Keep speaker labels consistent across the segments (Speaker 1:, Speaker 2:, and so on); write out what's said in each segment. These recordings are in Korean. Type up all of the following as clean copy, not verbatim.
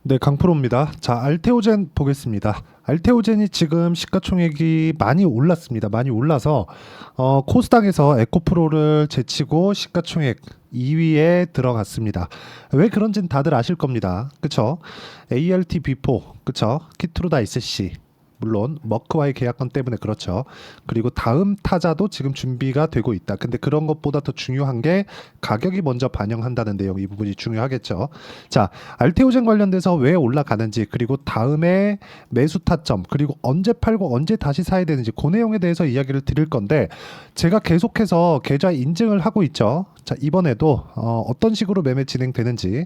Speaker 1: 네, 강프로입니다. 자, 알테오젠 보겠습니다. 알테오젠이 지금 시가총액이 많이 올랐습니다. 많이 올라서 코스닥에서 에코프로를 제치고 시가총액 2위에 들어갔습니다. 왜 그런지는 다들 아실 겁니다. 그쵸? ALT B4, 그쵸? 키트루다 SC. 물론 머크와의 계약권 때문에 그렇죠. 그리고 다음 타자도 지금 준비가 되고 있다. 근데 그런 것보다 더 중요한 게 가격이 먼저 반영한다는 내용, 이 부분이 중요하겠죠. 자, 알테오젠 관련돼서 왜 올라가는지, 그리고 다음에 매수 타점, 그리고 언제 팔고 언제 다시 사야 되는지 그 내용에 대해서 이야기를 드릴 건데, 제가 계속해서 계좌 인증을 하고 있죠. 자, 이번에도 어떤 식으로 매매 진행되는지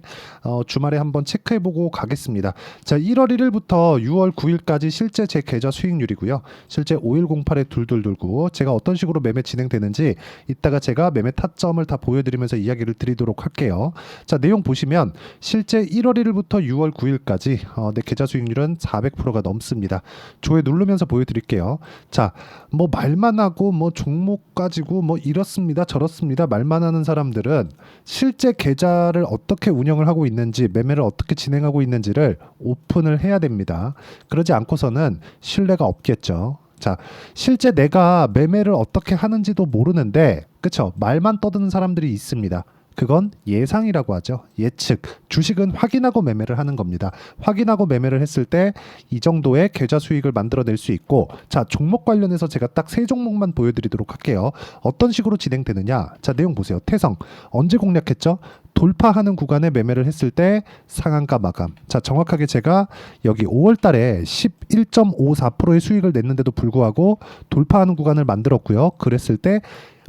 Speaker 1: 주말에 한번 체크해보고 가겠습니다. 자, 1월 1일부터 6월 9일까지 실제 제 계좌 수익률이고요. 실제 5108에 둘둘둘고 제가 어떤 식으로 매매 진행되는지 이따가 제가 매매 타점을 다 보여드리면서 이야기를 드리도록 할게요. 자, 내용 보시면 실제 1월 1일부터 6월 9일까지 내 계좌 수익률은 400%가 넘습니다. 조회 누르면서 보여드릴게요. 자, 뭐 말만 하고 뭐 종목 가지고 뭐 이렇습니다 저렇습니다 말만 하는 사람들은 실제 계좌를 어떻게 운영을 하고 있는지, 매매를 어떻게 진행하고 있는지를 오픈을 해야 됩니다. 그러지 않고서는 신뢰가 없겠죠. 자, 실제 내가 매매를 어떻게 하는지도 모르는데, 그쵸? 말만 떠드는 사람들이 있습니다. 그건 예상이라고 하죠. 예측. 주식은 확인하고 매매를 하는 겁니다. 확인하고 매매를 했을 때 이 정도의 계좌 수익을 만들어낼 수 있고, 자, 종목 관련해서 제가 딱 세 종목만 보여드리도록 할게요. 어떤 식으로 진행되느냐? 자, 내용 보세요. 태성. 언제 공략했죠? 돌파하는 구간에 매매를 했을 때 상한가 마감. 자, 정확하게 제가 여기 5월 달에 11.54%의 수익을 냈는데도 불구하고 돌파하는 구간을 만들었고요. 그랬을 때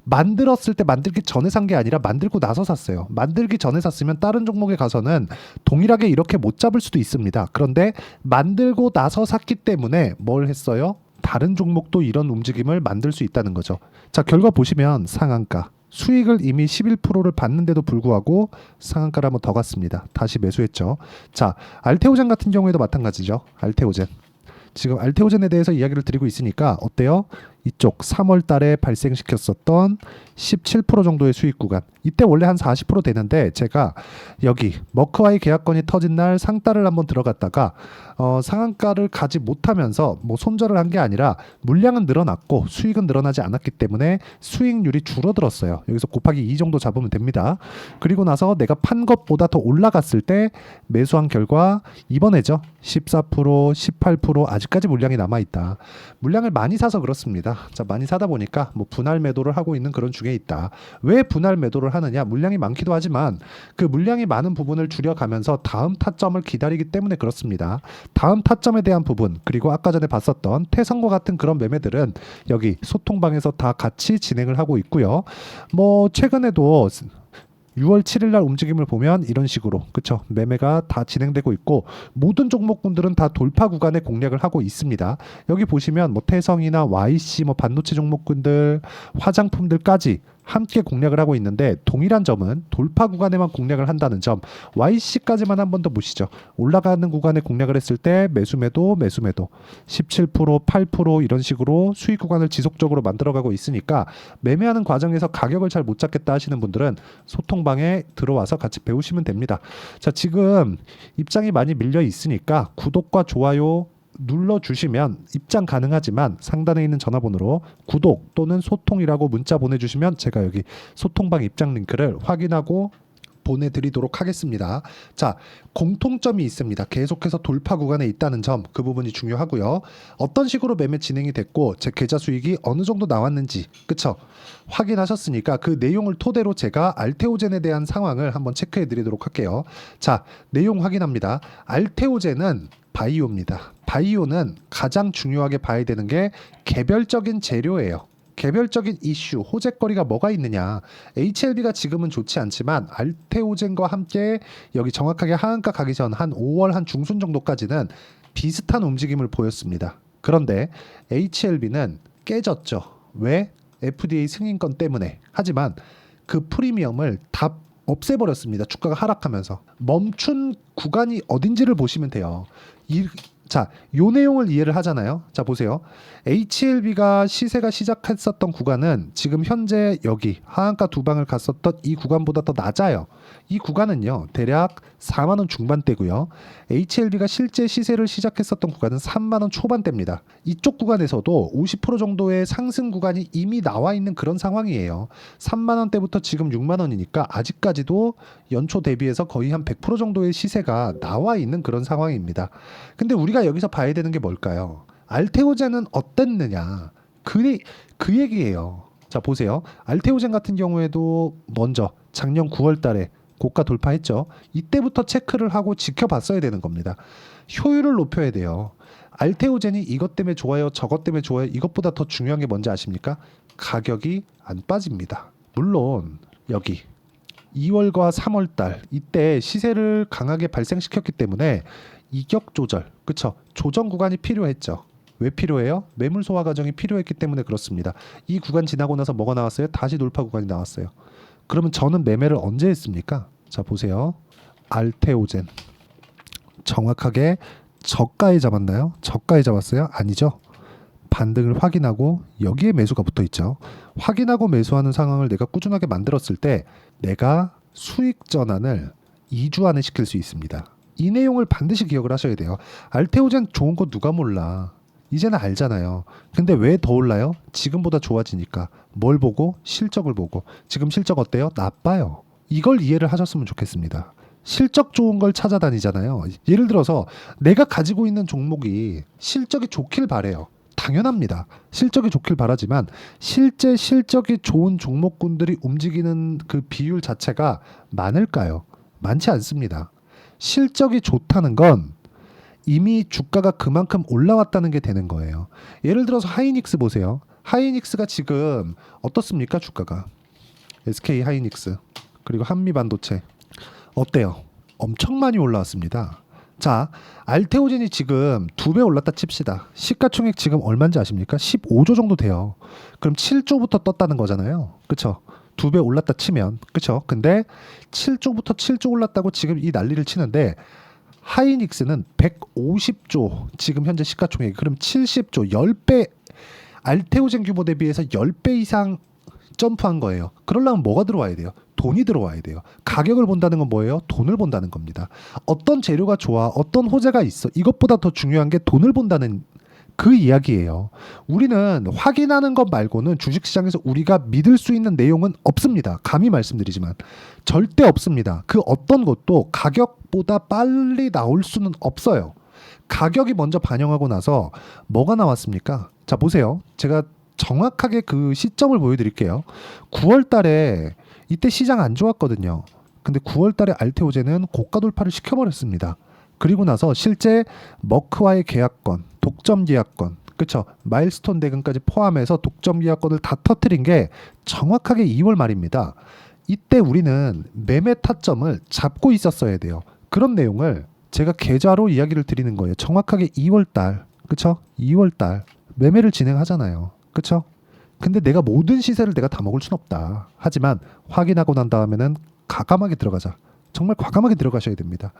Speaker 1: 만들기 전에 산 게 아니라 만들고 나서 샀어요. 만들기 전에 샀으면 다른 종목에 가서는 동일하게 이렇게 못 잡을 수도 있습니다. 그런데 만들고 나서 샀기 때문에 뭘 했어요? 다른 종목도 이런 움직임을 만들 수 있다는 거죠. 자, 결과 보시면 상한가. 수익을 이미 11%를 받는데도 불구하고 상한가를 한번 더 갔습니다. 다시 매수했죠. 자, 알테오젠 같은 경우에도 마찬가지죠. 알테오젠. 지금 알테오젠에 대해서 이야기를 드리고 있으니까 어때요? 이쪽 3월 달에 발생시켰었던 17% 정도의 수익 구간, 이때 원래 한 40% 되는데 제가 여기 머크와의 계약건이 터진 날 상따를 한번 들어갔다가 상한가를 가지 못하면서 뭐 손절을 한 게 아니라 물량은 늘어났고 수익은 늘어나지 않았기 때문에 수익률이 줄어들었어요. 여기서 곱하기 2 정도 잡으면 됩니다. 그리고 나서 내가 판 것보다 더 올라갔을 때 매수한 결과 이번에죠. 14%, 18% 아직까지 물량이 남아있다. 물량을 많이 사서 그렇습니다. 자, 많이 사다 보니까 뭐 분할 매도를 하고 있는 그런 중에 있다. 왜 분할 매도를 하느냐? 물량이 많기도 하지만 그 물량이 많은 부분을 줄여가면서 다음 타점을 기다리기 때문에 그렇습니다. 다음 타점에 대한 부분, 그리고 아까 전에 봤었던 태성과 같은 그런 매매들은 여기 소통방에서 다 같이 진행을 하고 있고요. 뭐 최근에도 6월 7일 날 움직임을 보면 이런 식으로, 그쵸, 매매가 다 진행되고 있고 모든 종목군들은 다 돌파 구간에 공략을 하고 있습니다. 여기 보시면 뭐 태성이나 YC, 뭐 반도체 종목군들, 화장품들까지 함께 공략을 하고 있는데 동일한 점은 돌파 구간에만 공략을 한다는 점. YC까지만 한 번 더 보시죠. 올라가는 구간에 공략을 했을 때 매수 매도 17% 8% 이런 식으로 수익 구간을 지속적으로 만들어가고 있으니까 매매하는 과정에서 가격을 잘 못 잡겠다 하시는 분들은 소통방에 들어와서 같이 배우시면 됩니다. 자, 지금 입장이 많이 밀려 있으니까 구독과 좋아요 눌러주시면 입장 가능하지만 상단에 있는 전화번호로 구독 또는 소통이라고 문자 보내주시면 제가 여기 소통방 입장 링크를 확인하고 보내드리도록 하겠습니다. 자, 공통점이 있습니다. 계속해서 돌파 구간에 있다는 점, 그 부분이 중요하고요. 어떤 식으로 매매 진행이 됐고 제 계좌 수익이 어느 정도 나왔는지, 그쵸? 확인하셨으니까 그 내용을 토대로 제가 알테오젠에 대한 상황을 한번 체크해 드리도록 할게요. 자, 내용 확인합니다. 알테오젠은 바이오입니다. 바이오는 가장 중요하게 봐야 되는 게 개별적인 재료예요. 개별적인 이슈, 호재거리가 뭐가 있느냐. HLB가 지금은 좋지 않지만 알테오젠과 함께 여기 정확하게 하한가 가기 전 한 5월 한 중순 정도까지는 비슷한 움직임을 보였습니다. 그런데 HLB는 깨졌죠. 왜? FDA 승인권 때문에. 하지만 그 프리미엄을 다 없애버렸습니다. 주가가 하락하면서. 멈춘 구간이 어딘지를 보시면 돼요. 자, 요 내용을 이해를 하잖아요. 자, 보세요. HLB가 시세가 시작했었던 구간은 지금 현재 여기 하한가 두 방을 갔었던 이 구간보다 더 낮아요. 이 구간은요, 대략 4만 원 중반대고요. HLB가 실제 시세를 시작했었던 구간은 3만 원 초반대입니다. 이쪽 구간에서도 50% 정도의 상승 구간이 이미 나와 있는 그런 상황이에요. 3만 원대부터 지금 6만 원이니까 아직까지도 연초 대비해서 거의 한 100% 정도의 시세가 나와 있는 그런 상황입니다. 근데 우리가 여기서 봐야 되는 게 뭘까요? 알테오젠은 어땠느냐? 그 얘기예요. 자, 보세요. 알테오젠 같은 경우에도 먼저 작년 9월 달에 고가 돌파했죠. 이때부터 체크를 하고 지켜봤어야 되는 겁니다. 효율을 높여야 돼요. 알테오젠이 이것 때문에 좋아요, 저것 때문에 좋아요. 이것보다 더 중요한 게 뭔지 아십니까? 가격이 안 빠집니다. 물론 여기 2월과 3월 달 이때 시세를 강하게 발생시켰기 때문에 이격 조절, 그쵸? 조정 구간이 필요했죠. 왜 필요해요? 매물 소화 과정이 필요했기 때문에 그렇습니다. 이 구간 지나고 나서 뭐가 나왔어요? 다시 돌파 구간이 나왔어요. 그러면 저는 매매를 언제 했습니까? 자, 보세요. 알테오젠 정확하게 저가에 잡았나요? 저가에 잡았어요? 아니죠. 반등을 확인하고 여기에 매수가 붙어 있죠. 확인하고 매수하는 상황을 내가 꾸준하게 만들었을 때 내가 수익 전환을 2주 안에 시킬 수 있습니다. 이 내용을 반드시 기억을 하셔야 돼요. 알테오젠 좋은 거 누가 몰라. 이제는 알잖아요. 근데 왜 더 올라요? 지금보다 좋아지니까. 뭘 보고? 실적을 보고. 지금 실적 어때요? 나빠요. 이걸 이해를 하셨으면 좋겠습니다. 실적 좋은 걸 찾아다니잖아요. 예를 들어서 내가 가지고 있는 종목이 실적이 좋길 바래요. 당연합니다. 실적이 좋길 바라지만 실제 실적이 좋은 종목군들이 움직이는 그 비율 자체가 많을까요? 많지 않습니다. 실적이 좋다는 건 이미 주가가 그만큼 올라왔다는 게 되는 거예요. 예를 들어서 하이닉스 보세요. 하이닉스가 지금 어떻습니까? 주가가. SK 하이닉스 그리고 한미반도체 어때요? 엄청 많이 올라왔습니다. 자, 알테오젠이 지금 2배 올랐다 칩시다. 시가총액 지금 얼마인지 아십니까? 15조 정도 돼요. 그럼 7조부터 떴다는 거잖아요. 그쵸? 2배 올랐다 치면 그쵸? 근데 7조부터 7조 올랐다고 지금 이 난리를 치는데 하이닉스는 150조 지금 현재 시가총액 그럼 70조 10배 알테오젠 규모 대비해서 10배 이상 점프한 거예요. 그러려면 뭐가 들어와야 돼요? 돈이 들어와야 돼요. 가격을 본다는 건 뭐예요? 돈을 본다는 겁니다. 어떤 재료가 좋아, 어떤 호재가 있어. 이것보다 더 중요한 게 돈을 본다는 그 이야기예요. 우리는 확인하는 것 말고는 주식시장에서 우리가 믿을 수 있는 내용은 없습니다. 감히 말씀드리지만 절대 없습니다. 그 어떤 것도 가격보다 빨리 나올 수는 없어요. 가격이 먼저 반영하고 나서 뭐가 나왔습니까? 자, 보세요. 제가 정확하게 그 시점을 보여드릴게요. 9월 달에 이때 시장 안 좋았거든요. 근데 9월 달에 알테오젠은 고가 돌파를 시켜버렸습니다. 그리고 나서 실제 머크와의 계약권, 독점 계약권, 그쵸? 마일스톤 대금까지 포함해서 독점 계약권을 다 터뜨린 게 정확하게 2월 말입니다. 이때 우리는 매매 타점을 잡고 있었어야 돼요. 그런 내용을 제가 계좌로 이야기를 드리는 거예요. 정확하게 2월 달, 그쵸? 2월 달 매매를 진행하잖아요. 그쵸? 근데 내가 모든 시세를 내가 다 먹을 순 없다. 하지만 확인하고 난 다음에는 과감하게 들어가자. 정말 과감하게 들어가셔야 됩니다.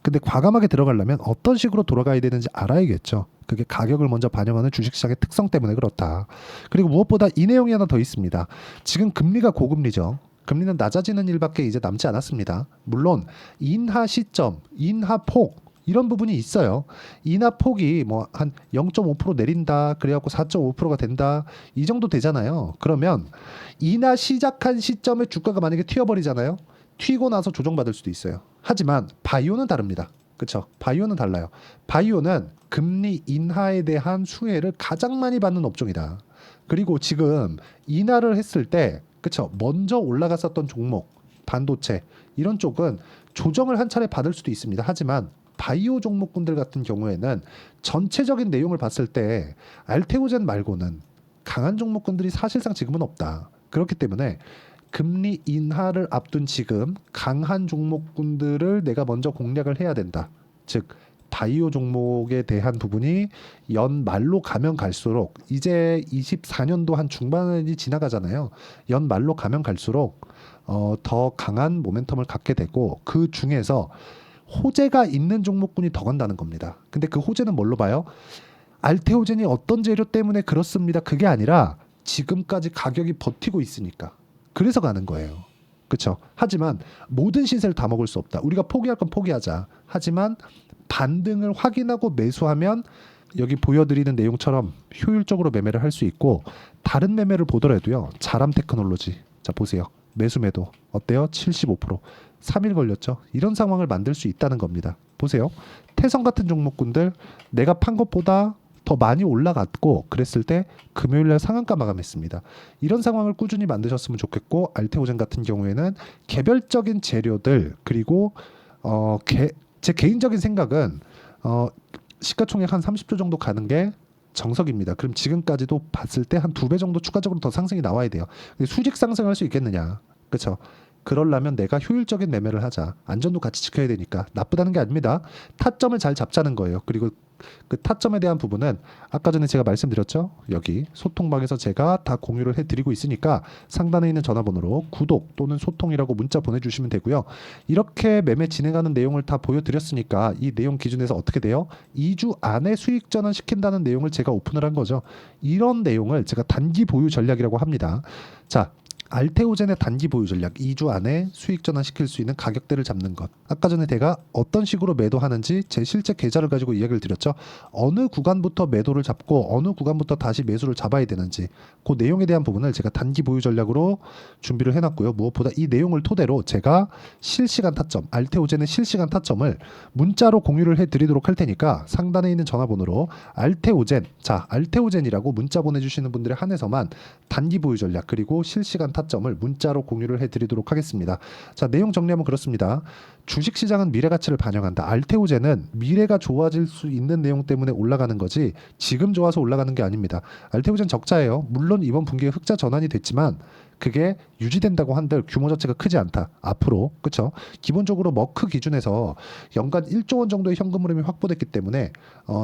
Speaker 1: 근데 과감하게 들어가려면 어떤 식으로 돌아가야 되는지 알아야겠죠. 그게 가격을 먼저 반영하는 주식시장의 특성 때문에 그렇다. 그리고 무엇보다 이 내용이 하나 더 있습니다. 지금 금리가 고금리죠. 금리는 낮아지는 일밖에 이제 남지 않았습니다. 물론 인하 시점, 인하 폭 이런 부분이 있어요. 인하 폭이 뭐 한 0.5% 내린다. 그래갖고 4.5%가 된다. 이 정도 되잖아요. 그러면 인하 시작한 시점에 주가가 만약에 튀어버리잖아요. 튀고 나서 조정받을 수도 있어요. 하지만 바이오는 다릅니다. 그렇죠? 바이오는 달라요. 바이오는 금리 인하에 대한 수혜를 가장 많이 받는 업종이다. 그리고 지금 인하를 했을 때 그렇죠? 먼저 올라갔었던 종목, 반도체 이런 쪽은 조정을 한 차례 받을 수도 있습니다. 하지만 바이오 종목군들 같은 경우에는 전체적인 내용을 봤을 때 알테오젠 말고는 강한 종목군들이 사실상 지금은 없다. 그렇기 때문에 금리 인하를 앞둔 지금 강한 종목군들을 내가 먼저 공략을 해야 된다. 즉 바이오 종목에 대한 부분이 연말로 가면 갈수록 이제 24년도 한 중반이 지나가잖아요. 연말로 가면 갈수록 더 강한 모멘텀을 갖게 되고 그 중에서 호재가 있는 종목군이 더 간다는 겁니다. 근데 그 호재는 뭘로 봐요? 알테오젠이 어떤 재료 때문에 그렇습니다. 그게 아니라 지금까지 가격이 버티고 있으니까. 그래서 가는 거예요. 그렇죠? 하지만 모든 시세를 다 먹을 수 없다. 우리가 포기할 건 포기하자. 하지만 반등을 확인하고 매수하면 여기 보여드리는 내용처럼 효율적으로 매매를 할 수 있고, 다른 매매를 보더라도요. 자람 테크놀로지. 자, 보세요. 매수 매도 어때요? 75%. 3일 걸렸죠. 이런 상황을 만들 수 있다는 겁니다. 보세요. 태성 같은 종목군들 내가 판 것보다 더 많이 올라갔고 그랬을 때 금요일날 상한가 마감했습니다. 이런 상황을 꾸준히 만드셨으면 좋겠고, 알테오젠 같은 경우에는 개별적인 재료들, 그리고 제 개인적인 생각은 시가총액 한 30조 정도 가는 게 정석입니다. 그럼 지금까지도 봤을 때 한 2배 정도 추가적으로 더 상승이 나와야 돼요. 근데 수직 상승할 수 있겠느냐? 그렇죠? 그러려면 내가 효율적인 매매를 하자. 안전도 같이 지켜야 되니까. 나쁘다는 게 아닙니다. 타점을 잘 잡자는 거예요. 그리고 그 타점에 대한 부분은 아까 전에 제가 말씀드렸죠. 여기 소통방에서 제가 다 공유를 해드리고 있으니까 상단에 있는 전화번호로 구독 또는 소통이라고 문자 보내주시면 되고요. 이렇게 매매 진행하는 내용을 다 보여드렸으니까 이 내용 기준에서 어떻게 돼요? 2주 안에 수익 전환 시킨다는 내용을 제가 오픈을 한 거죠. 이런 내용을 제가 단기 보유 전략이라고 합니다. 자, 알테오젠의 단기 보유 전략, 2주 안에 수익 전환시킬 수 있는 가격대를 잡는 것. 아까 전에 제가 어떤 식으로 매도하는지 제 실제 계좌를 가지고 이야기를 드렸죠. 어느 구간부터 매도를 잡고 어느 구간부터 다시 매수를 잡아야 되는지, 그 내용에 대한 부분을 제가 단기 보유 전략으로 준비를 해놨고요. 무엇보다 이 내용을 토대로 제가 실시간 타점, 알테오젠의 실시간 타점을 문자로 공유를 해드리도록 할 테니까 상단에 있는 전화번호로 알테오젠, 자, 알테오젠이라고 문자 보내주시는 분들에 한해서만 단기 보유 전략 그리고 실시간 타점을 문자로 공유를 해드리도록 하겠습니다. 자, 내용 정리하면 그렇습니다. 주식시장은 미래가치를 반영한다. 알테오젠은 미래가 좋아질 수 있는 내용 때문에 올라가는 거지 지금 좋아서 올라가는 게 아닙니다. 알테오젠 적자예요. 물론 이번 분기에 흑자 전환이 됐지만 그게 유지된다고 한들 규모 자체가 크지 않다. 앞으로, 그렇죠? 기본적으로 머크 기준에서 연간 1조 원 정도의 현금 흐름이 확보됐기 때문에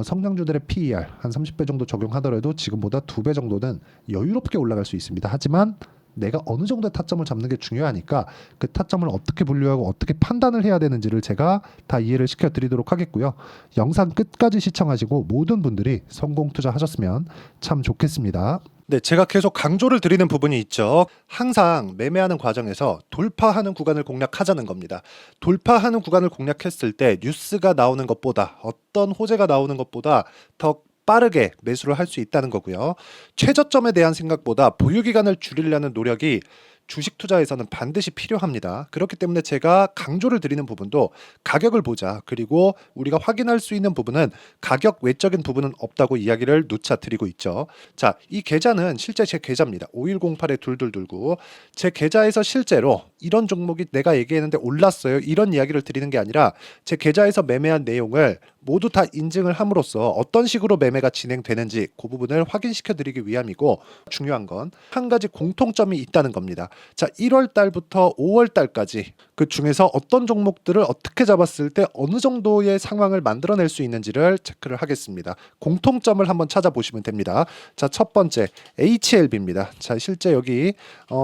Speaker 1: 성장주들의 PER 한 30배 정도 적용하더라도 지금보다 2배 정도는 여유롭게 올라갈 수 있습니다. 하지만 내가 어느 정도의 타점을 잡는 게 중요하니까 그 타점을 어떻게 분류하고 어떻게 판단을 해야 되는지를 제가 다 이해를 시켜드리도록 하겠고요. 영상 끝까지 시청하시고 모든 분들이 성공 투자하셨으면 참 좋겠습니다. 네, 제가 계속 강조를 드리는 부분이 있죠. 항상 매매하는 과정에서 돌파하는 구간을 공략하자는 겁니다. 돌파하는 구간을 공략했을 때 뉴스가 나오는 것보다, 어떤 호재가 나오는 것보다 더 빠르게 매수를 할 수 있다는 거고요. 최저점에 대한 생각보다 보유 기간을 줄이려는 노력이 주식 투자에서는 반드시 필요합니다. 그렇기 때문에 제가 강조를 드리는 부분도 가격을 보자. 그리고 우리가 확인할 수 있는 부분은 가격 외적인 부분은 없다고 이야기를 누차 드리고 있죠. 자, 이 계좌는 실제 제 계좌입니다. 5108-2229. 제 계좌에서 실제로 이런 종목이 내가 얘기했는데 올랐어요. 이런 이야기를 드리는 게 아니라 제 계좌에서 매매한 내용을 모두 다 인증을 함으로써 어떤 식으로 매매가 진행되는지 그 부분을 확인시켜 드리기 위함이고, 중요한 건 한 가지 공통점이 있다는 겁니다. 자, 1월 달부터 5월 달까지 그 중에서 어떤 종목들을 어떻게 잡았을 때 어느 정도의 상황을 만들어낼 수 있는지를 체크를 하겠습니다. 공통점을 한번 찾아보시면 됩니다. 자, 첫 번째 HLB입니다. 자, 실제 여기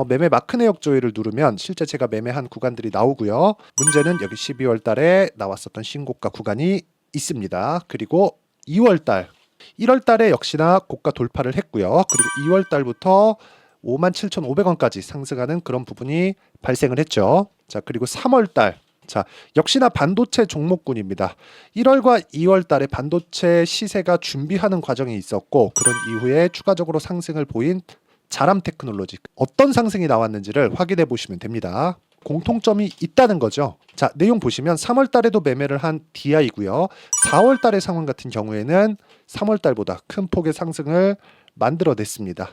Speaker 1: 매매 마크 내역 조회를 누르면 실제 제가 매매한 구간들이 나오고요. 문제는 여기 12월 달에 나왔었던 신고가 구간이 있습니다. 그리고 2월 달, 1월 달에 역시나 고가 돌파를 했고요. 그리고 2월 달부터 57,500원까지 상승하는 그런 부분이 발생을 했죠. 자, 그리고 3월 달, 자, 역시나 반도체 종목군입니다. 1월과 2월 달에 반도체 시세가 준비하는 과정이 있었고, 그런 이후에 추가적으로 상승을 보인 자람 테크놀로지, 어떤 상승이 나왔는지를 확인해 보시면 됩니다. 공통점이 있다는 거죠. 자, 내용 보시면 3월 달에도 매매를 한 DI고요. 4월 달의 상황 같은 경우에는 3월 달보다 큰 폭의 상승을 만들어냈습니다.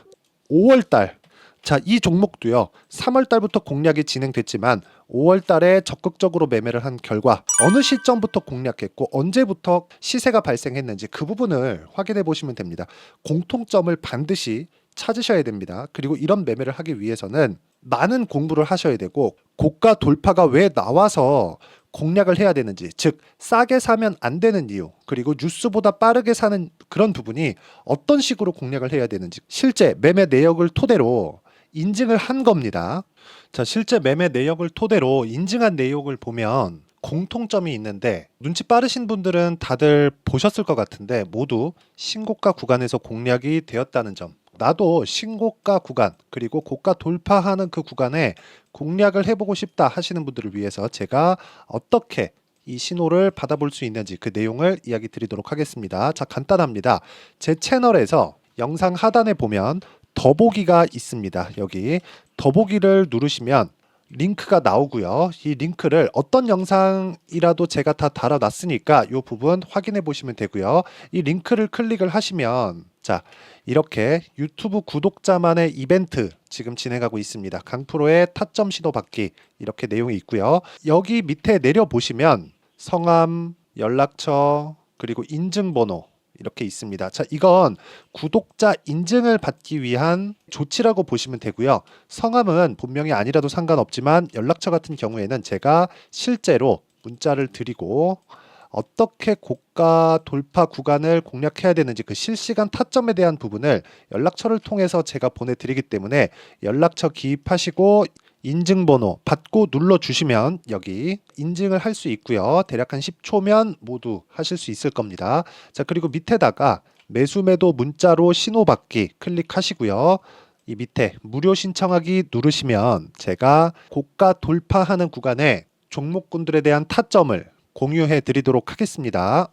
Speaker 1: 5월 달, 자, 이 종목도요. 3월 달부터 공략이 진행됐지만 5월 달에 적극적으로 매매를 한 결과 어느 시점부터 공략했고 언제부터 시세가 발생했는지 그 부분을 확인해 보시면 됩니다. 공통점을 반드시 찾으셔야 됩니다. 그리고 이런 매매를 하기 위해서는 많은 공부를 하셔야 되고, 고가 돌파가 왜 나와서 공략을 해야 되는지, 즉 싸게 사면 안 되는 이유, 그리고 뉴스보다 빠르게 사는 그런 부분이 어떤 식으로 공략을 해야 되는지 실제 매매 내역을 토대로 인증을 한 겁니다. 자, 실제 매매 내역을 토대로 인증한 내용을 보면 공통점이 있는데 눈치 빠르신 분들은 다들 보셨을 것 같은데 모두 신고가 구간에서 공략이 되었다는 점. 나도 신고가 구간 그리고 고가 돌파하는 그 구간에 공략을 해보고 싶다 하시는 분들을 위해서 제가 어떻게 이 신호를 받아볼 수 있는지 그 내용을 이야기 드리도록 하겠습니다. 자, 간단합니다. 제 채널에서 영상 하단에 보면 더보기가 있습니다. 여기 더보기를 누르시면 링크가 나오고요. 이 링크를 어떤 영상이라도 제가 다 달아놨으니까 이 부분 확인해 보시면 되고요. 이 링크를 클릭을 하시면 자, 이렇게 유튜브 구독자만의 이벤트 지금 진행하고 있습니다. 강프로의 타점 신호 받기 이렇게 내용이 있고요. 여기 밑에 내려 보시면 성함, 연락처, 그리고 인증번호 이렇게 있습니다. 자, 이건 구독자 인증을 받기 위한 조치라고 보시면 되고요. 성함은 본명이 아니라도 상관없지만 연락처 같은 경우에는 제가 실제로 문자를 드리고 어떻게 고가 돌파 구간을 공략해야 되는지 그 실시간 타점에 대한 부분을 연락처를 통해서 제가 보내드리기 때문에 연락처 기입하시고 인증번호 받고 눌러주시면 여기 인증을 할 수 있고요. 대략 한 10초면 모두 하실 수 있을 겁니다. 자, 그리고 밑에다가 매수매도 문자로 신호받기 클릭하시고요. 이 밑에 무료 신청하기 누르시면 제가 고가 돌파하는 구간에 종목군들에 대한 타점을 공유해 드리도록 하겠습니다.